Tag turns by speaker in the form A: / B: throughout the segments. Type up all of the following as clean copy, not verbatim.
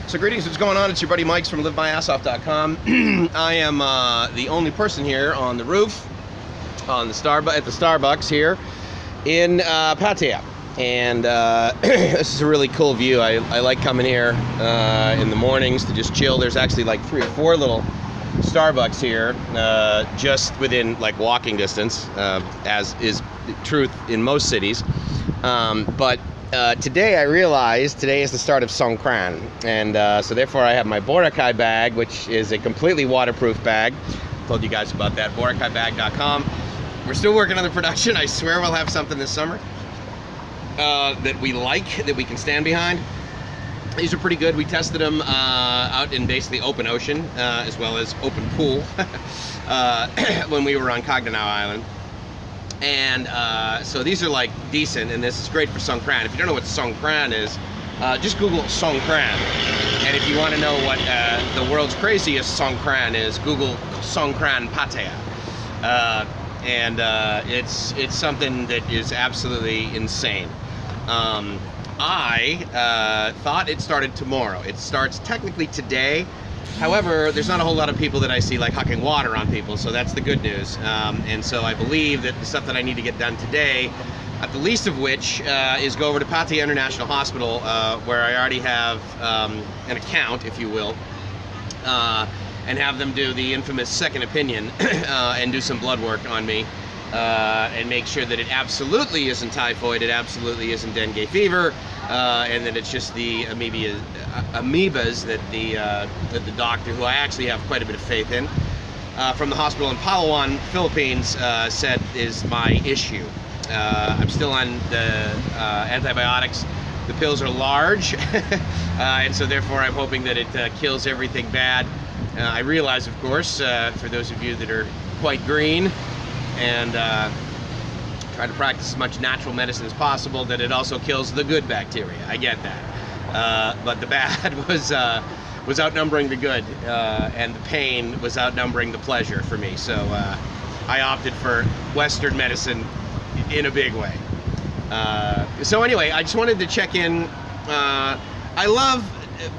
A: So greetings, what's going on? It's your buddy Mike's from LiveMyAssOff.com. I am the only person here on the roof at the Starbucks here in Pattaya. And this is a really cool view. I like coming here in the mornings to just chill. There's actually like 3 or 4 little Starbucks here just within like walking distance, as is truth in most cities. But today I realized today is the start of Songkran, and so therefore I have my Boracay bag, which is a completely waterproof bag. Told you guys about that, BoracayBag.com. We're still working on the production. I swear we'll have something this summer that we like, that we can stand behind. These are pretty good. We tested them out in basically open ocean as well as open pool when we were on Kognanau Island. And so these are like decent, and this is great for Songkran. If you don't know what Songkran is, just Google Songkran. And if you want to know what the world's craziest Songkran is, Google Songkran Pattaya. It's something that is absolutely insane. I thought it started tomorrow. It starts technically today. However, there's not a whole lot of people that I see like hucking water on people, so that's the good news. And so I believe that the stuff that I need to get done today, at the least of which is go over to Pattaya International Hospital, where I already have an account, if you will, and have them do the infamous second opinion and do some blood work on me. And make sure that it absolutely isn't typhoid, it absolutely isn't dengue fever, and that it's just the amoebas that the doctor, who I actually have quite a bit of faith in, from the hospital in Palawan, Philippines, said is my issue. I'm still on the antibiotics. The pills are large, and so therefore I'm hoping that it kills everything bad. I realize, of course, for those of you that are quite green, and try to practice as much natural medicine as possible, that it also kills the good bacteria. I get that. But the bad was outnumbering the good, and the pain was outnumbering the pleasure for me. So I opted for Western medicine in a big way. So anyway, I just wanted to check in. I love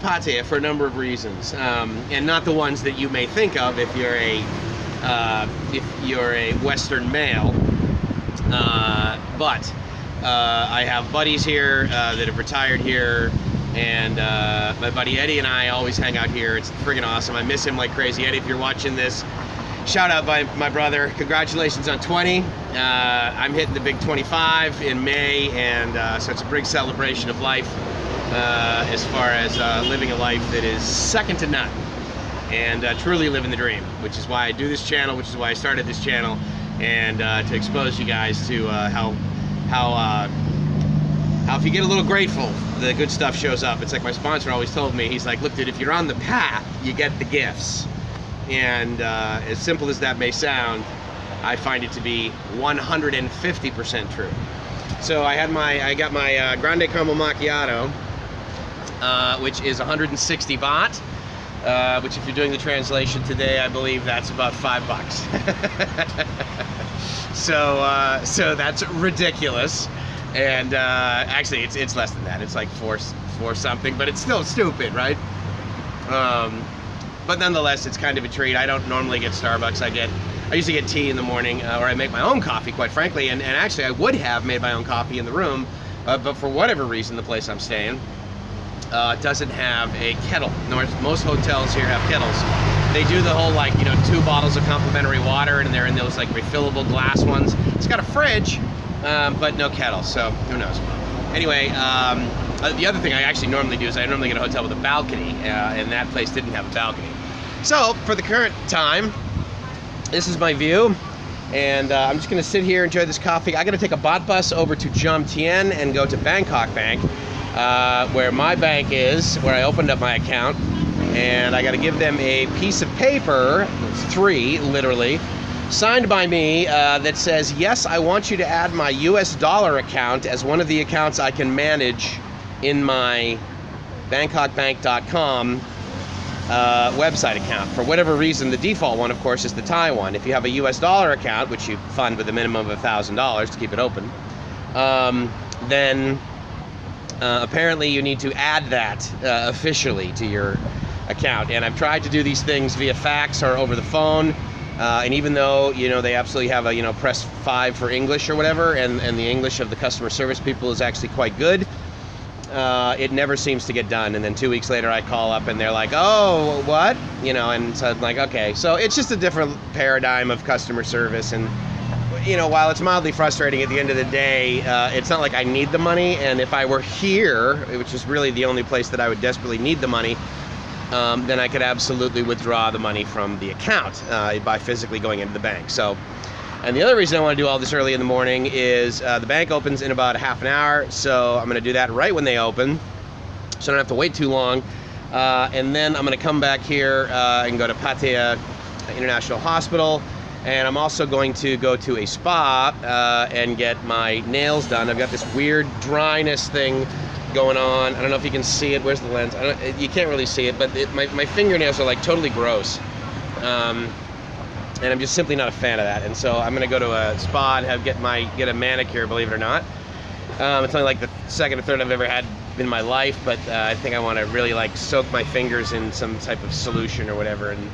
A: Pattaya for a number of reasons, and not the ones that you may think of if you're a Western male, but I have buddies here that have retired here, and my buddy Eddie and I always hang out here. It's friggin' awesome. I miss him like crazy. Eddie, if you're watching this, shout out by my brother. Congratulations on 20. I'm hitting the big 25 in May, and so it's a big celebration of life as far as living a life that is second to none. And truly living the dream, which is why I do this channel, which is why I started this channel, and to expose you guys to how if you get a little grateful, the good stuff shows up. It's like my sponsor always told me. He's like, look, dude, if you're on the path, you get the gifts. And as simple as that may sound, I find it to be 150% true. So I got my Grande Caramel Macchiato, which is 160 baht. Which, if you're doing the translation today, I believe that's about $5. So that's ridiculous. And actually, it's less than that. It's like four something, but it's still stupid, right? But nonetheless, it's kind of a treat. I don't normally get Starbucks. I usually get tea in the morning, or I make my own coffee, quite frankly. And actually, I would have made my own coffee in the room, but for whatever reason, the place I'm staying doesn't have a kettle. Most hotels here have kettles. They do the whole, like, 2 bottles of complimentary water, and they're in those like refillable glass ones. It's got a fridge, but no kettle, so who knows. Anyway, the other thing I actually normally do is I normally get a hotel with a balcony, and that place didn't have a balcony. So for the current time, this is my view, and I'm just gonna sit here, enjoy this coffee. I gotta take a bot bus over to Jomtien and go to Bangkok Bank, where my bank is, where I opened up my account, and I got to give them a piece of paper, 3 literally, signed by me, that says, yes, I want you to add my US dollar account as one of the accounts I can manage in my BangkokBank.com website account. For whatever reason, the default one, of course, is the Thai one. If you have a US dollar account, which you fund with a minimum of $1,000 to keep it open, then apparently you need to add that officially to your account. And I've tried to do these things via fax or over the phone. And even though, they absolutely have a, press 5 for English or whatever, and the English of the customer service people is actually quite good, it never seems to get done. And then 2 weeks later I call up and they're like, oh, what? And so I'm like, okay. So it's just a different paradigm of customer service. And, while it's mildly frustrating, at the end of the day, it's not like I need the money. And if I were here, which is really the only place that I would desperately need the money, then I could absolutely withdraw the money from the account by physically going into the bank. So, and the other reason I want to do all this early in the morning is the bank opens in about a half an hour, so I'm going to do that right when they open, so I don't have to wait too long. And then I'm going to come back here and go to Pattaya International Hospital, and I'm also going to go to a spa and get my nails done. I've got this weird dryness thing going on. I don't know if you can see it. Where's the lens? You can't really see it, but my fingernails are like totally gross. And I'm just simply not a fan of that. And so I'm gonna go to a spa and get a manicure, believe it or not. It's only like the second or third I've ever had in my life, but I think I wanna really like soak my fingers in some type of solution or whatever and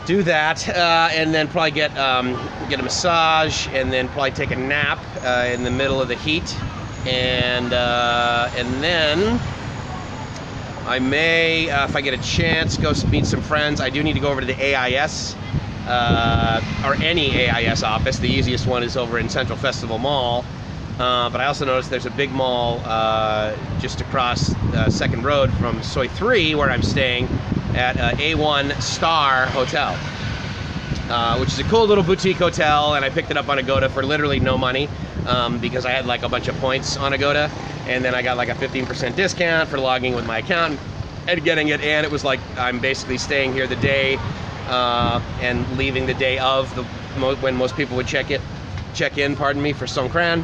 A: do that, and then probably get a massage, and then probably take a nap in the middle of the heat. And then I may, if I get a chance, go meet some friends. I do need to go over to the AIS, or any AIS office. The easiest one is over in Central Festival Mall. But I also noticed there's a big mall just across Second Road from Soi 3, where I'm staying, at A1 Star Hotel, which is a cool little boutique hotel, and I picked it up on Agoda for literally no money. Because I had like a bunch of points on Agoda, and then I got like a 15% discount for logging with my account and getting it, and it was like I'm basically staying here the day and leaving the day of when most people would check in, for Songkran.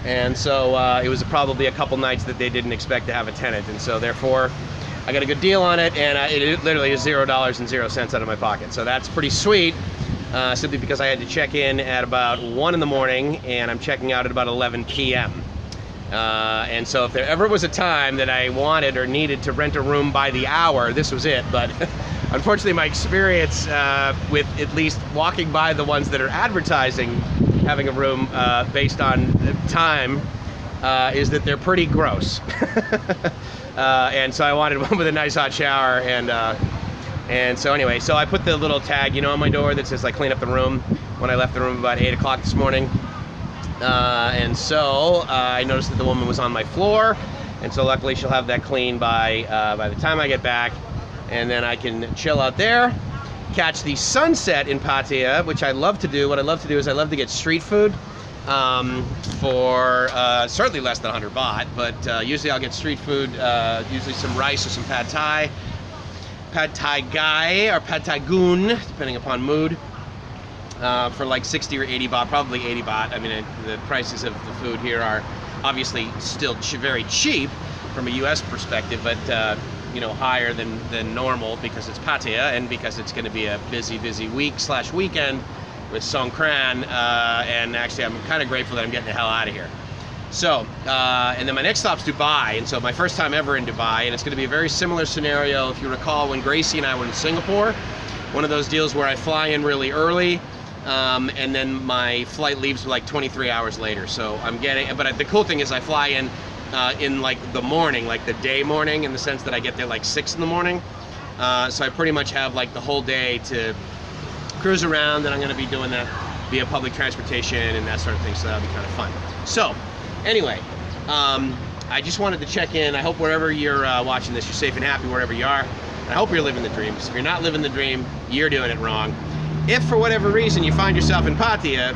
A: And so it was probably a couple nights that they didn't expect to have a tenant, and so therefore I got a good deal on it, and it literally is $0.00 out of my pocket. So that's pretty sweet. Simply because I had to check in at about 1 in the morning, and I'm checking out at about 11 p.m. And so if there ever was a time that I wanted or needed to rent a room by the hour, this was it. But unfortunately, my experience with at least walking by the ones that are advertising having a room based on time is that they're pretty gross. And so I wanted one with a nice hot shower, and so anyway, so I put the little tag, on my door that says like clean up the room when I left the room about 8 o'clock this morning. And so I noticed that the woman was on my floor, and so luckily she'll have that clean by the time I get back, and then I can chill out there, catch the sunset in Pattaya, which I love to do. What I love to do is I love to get street food for certainly less than 100 baht, but usually I'll get street food, usually some rice or some pad thai guy or pad thai goon, depending upon mood, for like 60 or 80 baht, probably 80 baht. I mean, the prices of the food here are obviously still very cheap from a U.S. perspective, but higher than normal because it's Pattaya and because it's going to be a busy week/weekend with Songkran, and actually I'm kind of grateful that I'm getting the hell out of here. So, and then my next stop's Dubai, and so my first time ever in Dubai, and it's going to be a very similar scenario. If you recall, when Gracie and I were in Singapore, one of those deals where I fly in really early, and then my flight leaves like 23 hours later. So I'm getting, but the cool thing is I fly in like the morning, like the day morning, in the sense that I get there like 6 in the morning. So I pretty much have like the whole day to cruise around, and I'm going to be doing that via public transportation and that sort of thing, so that'll be kind of fun. So anyway, I just wanted to check in. I hope wherever you're watching this, you're safe and happy wherever you are. I hope you're living the dream, because if you're not living the dream, you're doing it wrong. If for whatever reason you find yourself in Pattaya,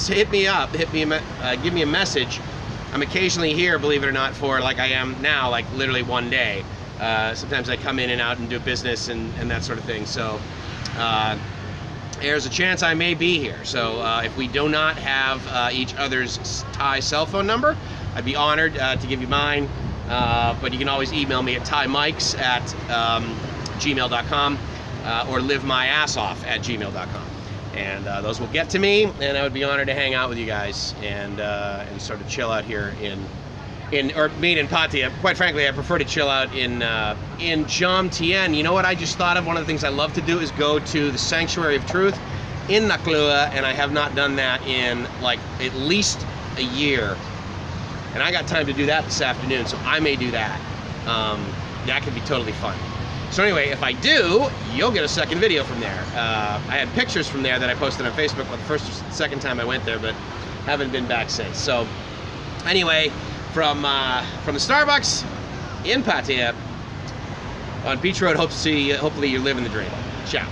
A: hit me up, give me a message. I'm occasionally here, believe it or not, for like I am now, like literally one day. Sometimes I come in and out and do business and that sort of thing. So there's a chance I may be here. So if we do not have each other's Thai cell phone number, I'd be honored to give you mine. But you can always email me at thaimikes@gmail.com or livemyassoff@gmail.com. And those will get to me, and I would be honored to hang out with you guys and sort of chill out here in or mean in Pattaya. Quite frankly, I prefer to chill out in Jom Tien. You know what I just thought of? One of the things I love to do is go to the Sanctuary of Truth in Naklua, and I have not done that in like at least a year. And I got time to do that this afternoon, so I may do that. That could be totally fun. So anyway, if I do, you'll get a second video from there. I had pictures from there that I posted on Facebook the first or second time I went there, but haven't been back since. So anyway, from the Starbucks in Pattaya on Beach Road, hope to see you. Hopefully you're living the dream. Ciao.